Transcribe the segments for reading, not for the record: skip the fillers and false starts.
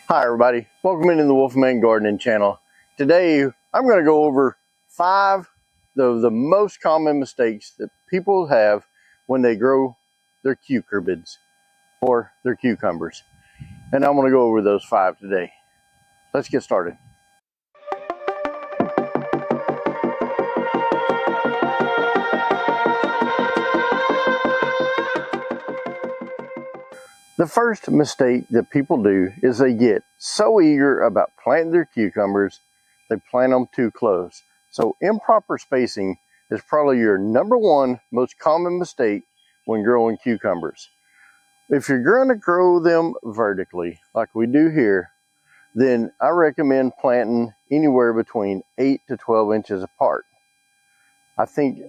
Hi everybody, welcome into the Wolfman Gardening channel. Today I'm going to go over 5 of the most common mistakes that people have when they grow their cucurbits or their cucumbers. And I'm going to go over those 5 today. Let's get started. The first mistake that people do is they get so eager about planting their cucumbers, they plant them too close. So improper spacing is probably your #1 most common mistake when growing cucumbers. If you're going to grow them vertically, like we do here, then I recommend planting anywhere between 8 to 12 inches apart. I think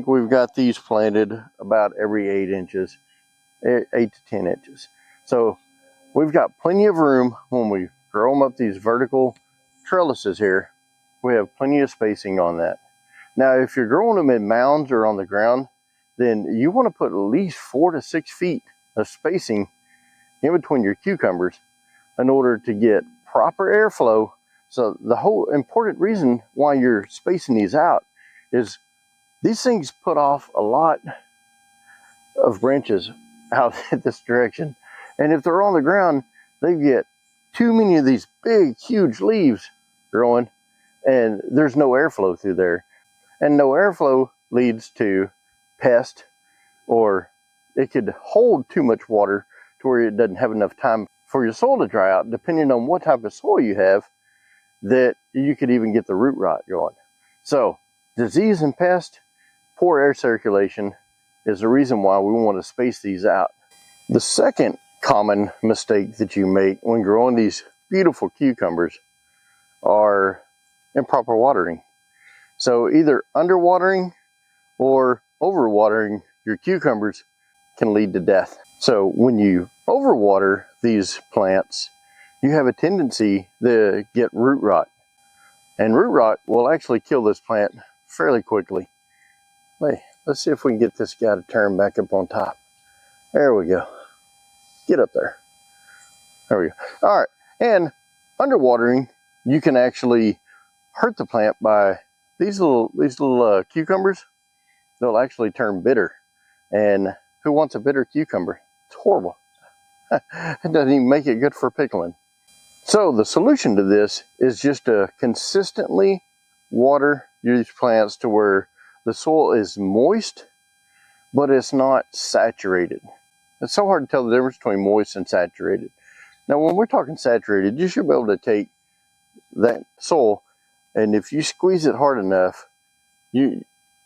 we've got these planted about every 8 inches. 8 to 10 inches. So we've got plenty of room when we grow them up these vertical trellises here. We have plenty of spacing on that. Now, if you're growing them in mounds or on the ground, then you want to put at least 4 to 6 feet of spacing in between your cucumbers in order to get proper airflow. So the whole important reason why you're spacing these out is these things put off a lot of branches out in this direction, and if they're on the ground, they get too many of these big huge leaves growing, and there's no airflow through there, and no airflow leads to pest, or it could hold too much water to where it doesn't have enough time for your soil to dry out. Depending on what type of soil you have, that you could even get the root rot going. So disease and pest, poor air circulation is the reason why we want to space these out. The second common mistake that you make when growing these beautiful cucumbers are improper watering. So either underwatering or overwatering your cucumbers can lead to death. So when you overwater these plants, you have a tendency to get root rot. And root rot will actually kill this plant fairly quickly. Hey, let's see if we can get this guy to turn back up on top. There we go. Get up there. There we go. All right. And underwatering, you can actually hurt the plant by these little cucumbers. They'll actually turn bitter. And who wants a bitter cucumber? It's horrible. It doesn't even make it good for pickling. So the solution to this is just to consistently water these plants to where the soil is moist, but it's not saturated. It's so hard to tell the difference between moist and saturated. Now, when we're talking saturated, you should be able to take that soil, and if you squeeze it hard enough, you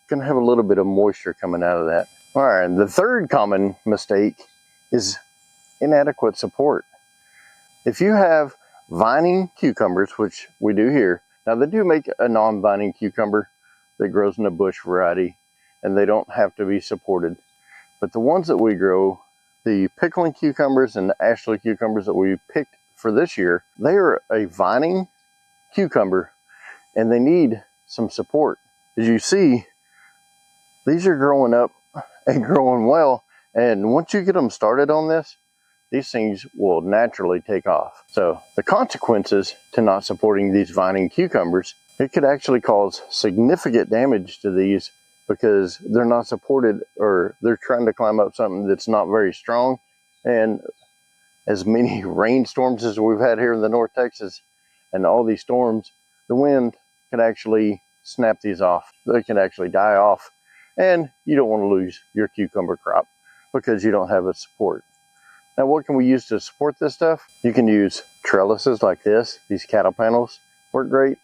can have a little bit of moisture coming out of that. All right, and the third common mistake is inadequate support. If you have vining cucumbers, which we do here, now they do make a non-vining cucumber that grows in a bush variety, and they don't have to be supported. But the ones that we grow, the pickling cucumbers and the Ashley cucumbers that we picked for this year, they are a vining cucumber, and they need some support. As you see, these are growing up and growing well, and once you get them started on this, these things will naturally take off. So the consequences to not supporting these vining cucumbers, it could actually cause significant damage to these because they're not supported, or they're trying to climb up something that's not very strong. And as many rainstorms as we've had here in the North Texas and all these storms, the wind can actually snap these off. They can actually die off, and you don't want to lose your cucumber crop because you don't have a support. Now, what can we use to support this stuff? You can use trellises like this. These cattle panels work great.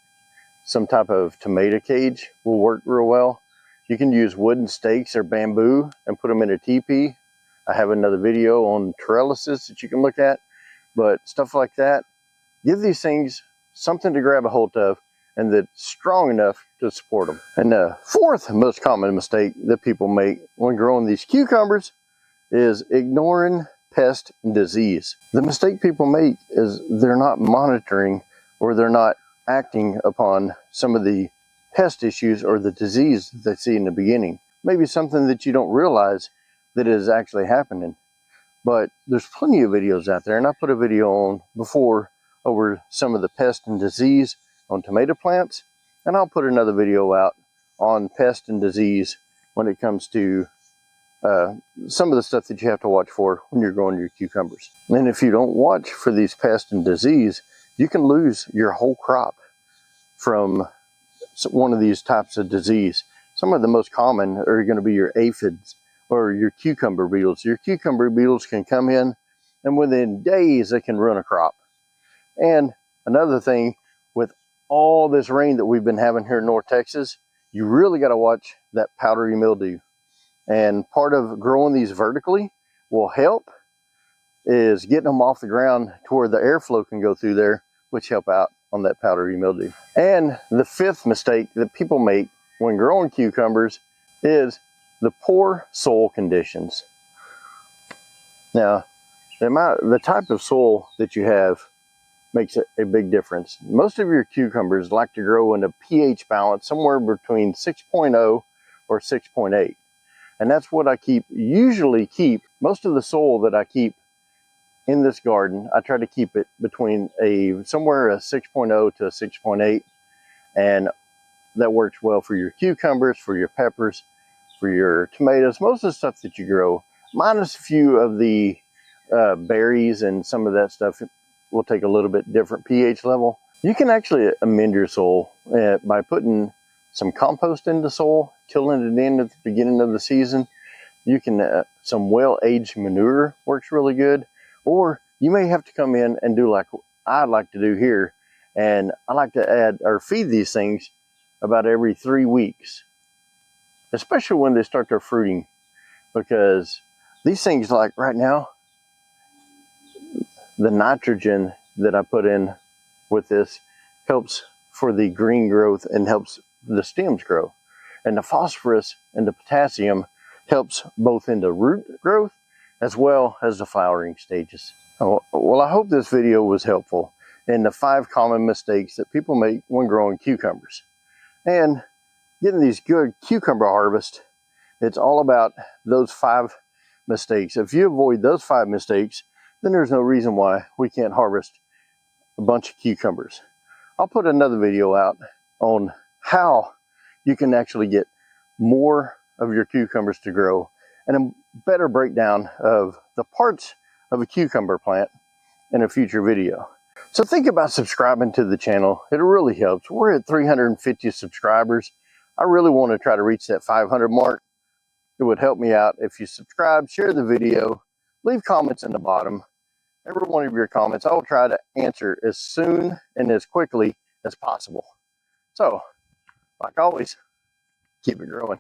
Some type of tomato cage will work real well. You can use wooden stakes or bamboo and put them in a teepee. I have another video on trellises that you can look at, but stuff like that. Give these things something to grab a hold of and that's strong enough to support them. And the fourth most common mistake that people make when growing these cucumbers is ignoring pest and disease. The mistake people make is they're not monitoring, or they're not acting upon some of the pest issues or the disease that they see in the beginning. Maybe something that you don't realize that is actually happening. But there's plenty of videos out there, and I put a video on before over some of the pest and disease on tomato plants, and I'll put another video out on pest and disease when it comes to some of the stuff that you have to watch for when you're growing your cucumbers. And if you don't watch for these pests and disease, you can lose your whole crop from one of these types of disease. Some of the most common are going to be your aphids or your cucumber beetles. Your cucumber beetles can come in, and within days they can ruin a crop. And another thing, with all this rain that we've been having here in North Texas, you really got to watch that powdery mildew. And part of growing these vertically will help is getting them off the ground to where the airflow can go through there, which help out on that powdery mildew. And the fifth mistake that people make when growing cucumbers is the poor soil conditions. Now, the type of soil that you have makes a big difference. Most of your cucumbers like to grow in a pH balance somewhere between 6.0 or 6.8. And that's what I usually keep. Most of the soil that I keep in this garden, I try to keep it between somewhere a 6.0 to a 6.8. And that works well for your cucumbers, for your peppers, for your tomatoes, most of the stuff that you grow, minus a few of the berries and some of that stuff will take a little bit different pH level. You can actually amend your soil by putting some compost in the soil, tilling it in at the beginning of the season. You can, some well-aged manure works really good. Or you may have to come in and do like I like to do here. And I like to add or feed these things about every 3 weeks, especially when they start their fruiting, because these things, like right now, the nitrogen that I put in with this helps for the green growth and helps the stems grow. And the phosphorus and the potassium helps both in the root growth as well as the flowering stages. Well, I hope this video was helpful in the 5 common mistakes that people make when growing cucumbers. And getting these good cucumber harvest, it's all about those 5 mistakes. If you avoid those 5 mistakes, then there's no reason why we can't harvest a bunch of cucumbers. I'll put another video out on how you can actually get more of your cucumbers to grow, and a better breakdown of the parts of a cucumber plant in a future video. So think about subscribing to the channel. It really helps. We're at 350 subscribers. I really want to try to reach that 500 mark. It would help me out if you subscribe, share the video, leave comments in the bottom. Every one of your comments I will try to answer as soon and as quickly as possible. So, like always, keep it growing.